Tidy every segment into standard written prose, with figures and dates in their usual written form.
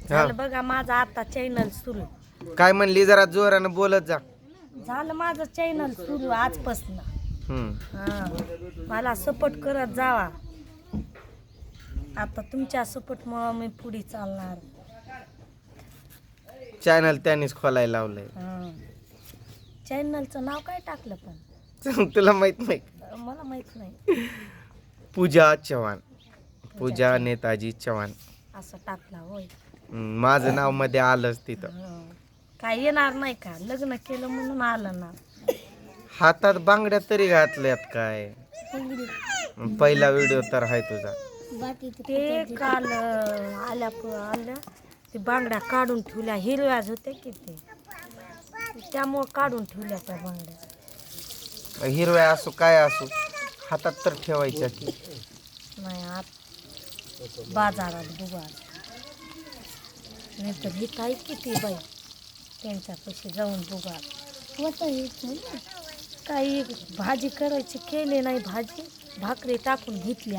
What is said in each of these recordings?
झालं बघा माझा आता चॅनल सुरू. काय म्हणली जरा जोरानं बोलत जा. झालं माझं चॅनल सुरू आजपासून. मला सपोर्ट करत जावा. आता तुमच्या सपोर्टमुळे मी पुढे चालणार. चॅनल त्यांनीच खोलायला लावलंय. चॅनलचं नाव काय टाकलं पण तुला माहित नाही? मला माहित नाही. पूजा चव्हाण, पूजा नेताजी चव्हाण असं टाकला होय. माझं नाव मध्ये आलंच तिथं. काय येणार नाही का? लग्न केलं म्हणून आलं ना. हातात बांगड्या तरी घातल्यात काय? पहिला व्हिडिओ तर आहे तुझा. ते काल आल्या ते बांगड्या काढून ठेवल्या. हिरव्याच होत्या की ते, त्यामुळं काढून ठेवल्या त्या बांगड्या. हिरव्या असो काय असो हातात तर ठेवायच्या की. नाही आत बाजारात बुवा नाही तर ही काय किती बाई त्यांच्यापाशी जाऊन बुगा. काही भाजी करायची केली नाही. भाकरी टाकून घेतली.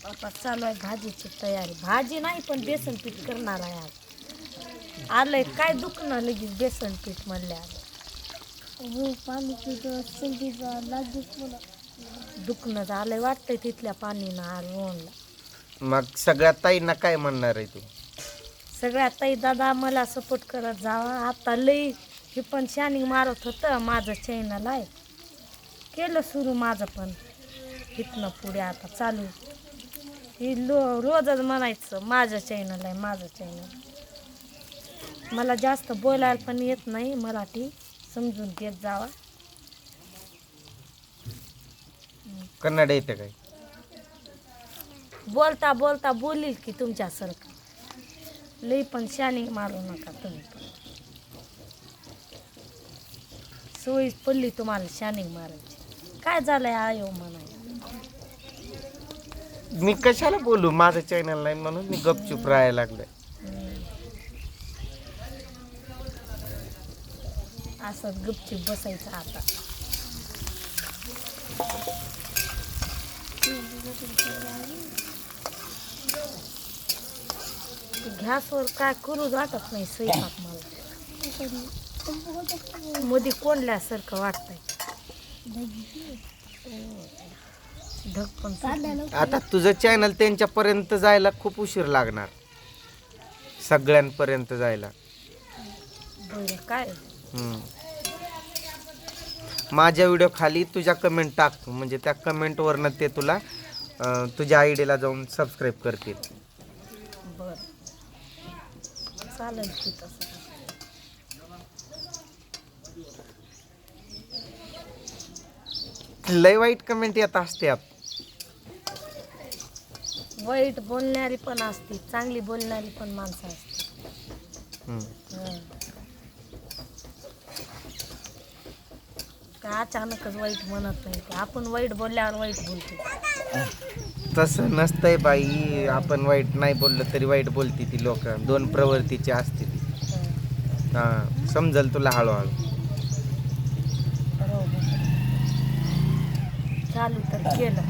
आता चालू आहे भाजीची तयारी. भाजी नाही पण बेसन पीठ करणार आहे आज. आलंय काय दुखणं लगेच बेसन पीठ म्हणल्या. दुखणं झालंय वाटतंय तिथल्या पाणीनं आलं. मग सगळ्या ताईंना काय म्हणणार आहे तू? सगळ्या ताई दादा मला सपोर्ट करत जावा. आता लई हे पण शानिंग मारत होतं माझं चॅनल आहे. केलं सुरू माझं पण इथनं पुढे आता चालू. ही रोजच म्हणायचं माझं चॅनल आहे माझं चॅनल. मला जास्त बोलायला पण येत नाही मराठी, समजून घेत जावा. कन्नड येते काय? बोलता बोलता बोलील की तुमच्यासारखं. लई पण शानिंग मारू नका तुम्ही. सवय पडली तुम्हाला शानिंग मारायची. काय झालंय आयो म्हणाय. मी कशाला बोलू? माझं चॅनल नाही म्हणून मी गपचूप राहायला लागलोय. असं गपचूप बसायचं आता. गॅसवर काय करू वाटत नाही स्वयंपाक मला. मध्ये कोंडल्यासारखं वाटतंय. आता तुझं चॅनल त्यांच्यापर्यंत जायला खूप उशीर लागणार. सगळ्यांपर्यंत जायला. बरं काय माझ्या व्हिडिओ खाली तुझ्या कमेंट टाक. म्हणजे त्या कमेंटवरनं ते तुला तुझ्या आयडीला जाऊन सबस्क्राईब करतील. बरं चालेल की तसं. लय वाईट कमेंट येत असतात. वाईट बोलणारी पण असते, चांगली बोलणारी पण माणसं असते. काय अचानकच वाईट म्हणत नाही. आपण वाईट बोलल्यावर वाईट बोलतो. तसं नसतंय बाई. आपण वाईट नाही बोललं तरी वाईट बोलती ती लोक. दोन प्रवृत्तीचे असतील. समजल तुला हळूहळू. चालू तर केलं.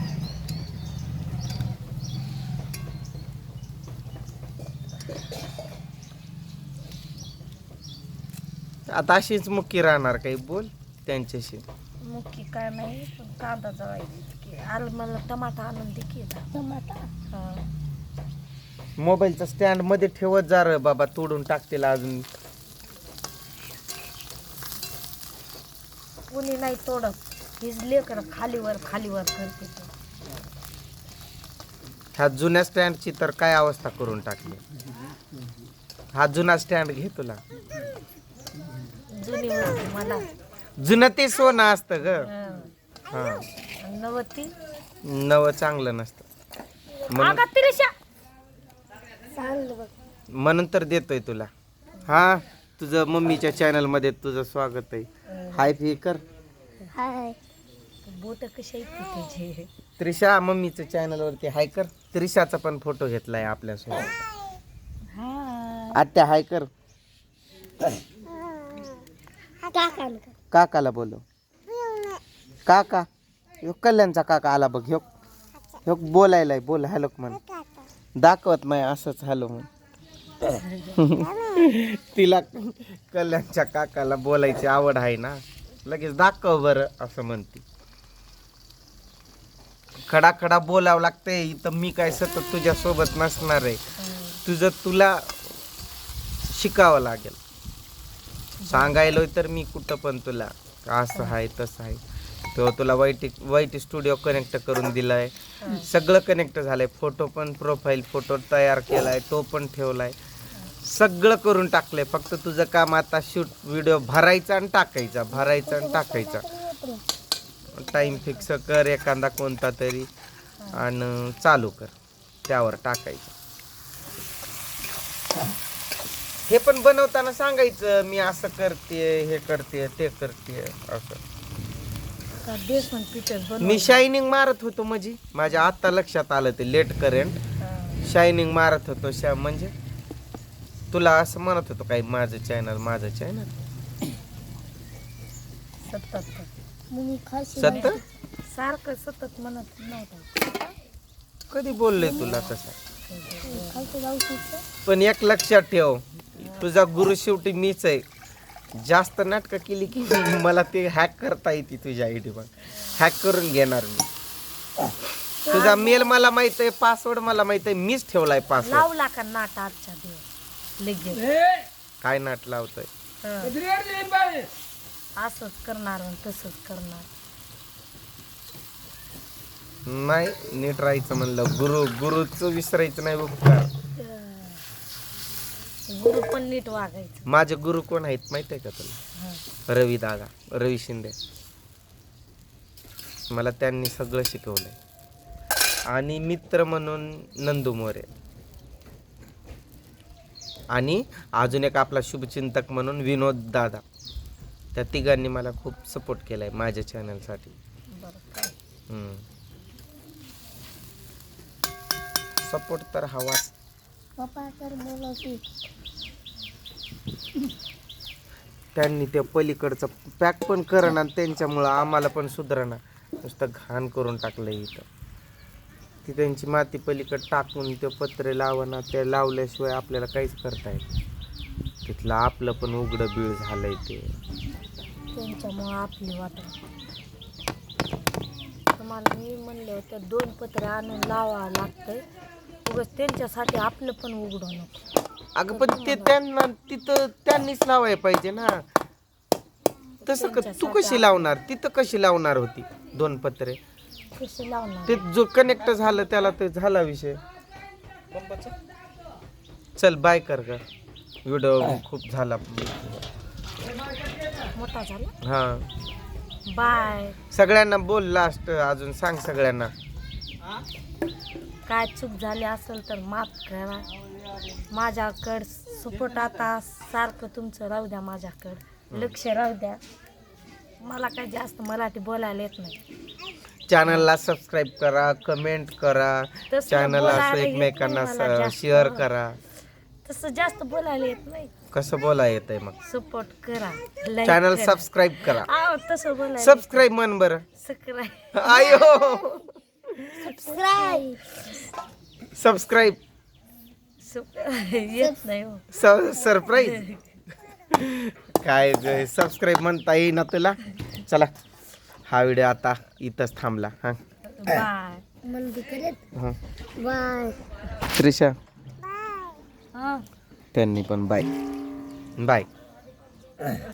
आता अशीच मुक्की राहणार. काही बोल त्यांच्याशी. मुख्य काय नाही पण कांदा जळायची. आलं मला टमाटा आणून दे की. टमाटा मोबाईलचा स्टँड मध्ये ठेवत जा रे बाबा. तोडून टाकतील अजून. कोणी नाही तोडत. हीच लेकर खालीवर करते. ह्या जुन्या स्टँडची तर काय अवस्था करून टाकली. हा जुना स्टँड घे तुला. जुनी होती मला. जुनं ते सोनं असतं ग. नवती नवं चांगलं नसतं म्हणून तर देतोय तुला. हा तुझं मम्मीच्या चॅनल मध्ये तुझं स्वागत आहे. हाय फी कर. हाय. बोट कशी आहेत तुझे? त्रिशा मम्मीच्या चॅनल वरती हाय कर. त्रिशाचा पण फोटो घेतलाय आपल्यासोबत. आत्या हाय कर. काकाला बोलव. काका ह्यो कल्याणचा काका आला बघ. ह्यो बोलायलाय. बोल हॅलो म्हण. दाखवत नाही असंच हॅलो मग तिला कल्याणच्या काकाला बोलायची आवड आहे ना, लगेच दाखव बरं असं म्हणते. खडा खडा बोलावं लागतंय इथं. मी काय सतत तुझ्या सोबत नसणार आहे. तुला शिकावं लागेल. सांगायलोय तर मी कुठं पण तुला असं आहे तसं आहे. तो तुला वाईट स्टुडिओ कनेक्ट करून दिलाय, सगळं कनेक्ट झालंय. फोटो पण प्रोफाईल फोटो तयार केलाय, तो पण ठेवलाय, सगळं करून टाकलंय. फक्त तुझं काम आता शूट व्हिडिओ भरायचा आणि टाकायचा, भरायचा आणि टाकायचा. टाइम फिक्स कर एखादा कोणता तरी आणि चालू कर, त्यावर टाकायचं. हे पण बनवताना सांगायचं मी असं करते, हे करते, ते करते असं. बेसन पीठच मी शायनिंग मारत होतो म्हणजे माझ्या आता लक्षात आलं ते लेट करेंट शायनिंग मारत होतो. म्हणजे तुला असं म्हणत होतो काय माझं चॅनल सतत सारखं सतत म्हणत नव्हतं. कधी बोललोय तुला तसं? पण एक लक्षात ठेव, तुझा गुरु शेवटी मीच आहे. जास्त नाटकं केली की मला ते हॅक करता येते तुझ्या आयडी वर, हॅक करून घेणार मी. तुझा मेल मला माहित आहे, पासवर्ड मला माहित आहे, मीच ठेवलाय पासवर्ड. लावला का नाट आजच्या दिवस लगेच? काय नाट लावतोय? असंच करणार आणि तसंच करणार. नाही नीट राहायचं म्हणलं. गुरुचं विसरायचं नाही बघ. गुरु पण नीट वागायचं. माझे गुरु कोण आहेत माहिती आहे का तुला? रवी दादा, रवी शिंदे. मला त्यांनी सगळं शिकवलंय. आणि मित्र म्हणून नंदू मोरे, आणि अजून एक आपला शुभचिंतक म्हणून विनोद दादा. त्या तिघांनी मला खूप सपोर्ट केलाय माझ्या चॅनलसाठी. सपोर्ट तर हवाच. त्यांनी त्या पलीकडचं पॅक पण करणं आणि त्यांच्यामुळं आम्हाला पण सुधारणा. नुसतं घाण करून टाकलंय इथं. ती त्यांची माती पलीकड टाकून ते पत्रे लावणं, ते लावल्याशिवाय आपल्याला काहीच करता येत. तिथलं आपलं पण उघडं बीळ झालंय ते. त्यांच्यामुळं आपली वाट. तुम्हाला मी म्हणले होते 2 पत्रे आणून लावावं लागतंय, उगाच त्यांच्यासाठी आपलं पण उघडू नको. अगं पण ते त्यांना तिथं त्यांनीच लावायला पाहिजे ना. तसं तू कशी लावणार? तिथं कशी लावणार होती 2 पत्रे? कशी लावणार? ते जो कनेक्ट झालं त्याला ते झाला विषय. चल बाय कर ग, व्हिडिओ खूप झाला मोठा झाला. हा बाय. सगळ्यांना बोल लास्ट अजून सांग सगळ्यांना. काय चूक झाली असेल तर माफ करा. माझ्याकडं सपोर्ट आता सारखं तुमचं राहू द्या, माझ्याकडं लक्ष राहू द्या. मला काय जास्त मराठी बोलायला येत नाही. चॅनलला सबस्क्राईब करा, कमेंट करा, चॅनल असं एकमेकांना शेअर करा. तसं जास्त बोलायला येत नाही. कसं बोला येत आहे मग? सपोर्ट करा, चॅनल सबस्क्राईब करा. तसं बोलायला सबस्क्राईब म्हण बरं. सबस्क्राईब. आयो सबस्क्राईब येत नाही हो. सरप्राईज काय सबस्क्राईब म्हणता येईल ना तुला? चला हा व्हिडिओ आता इथंच थांबला. हा बाय. बाय त्रिशा, त्यांनी पण बाय बाय.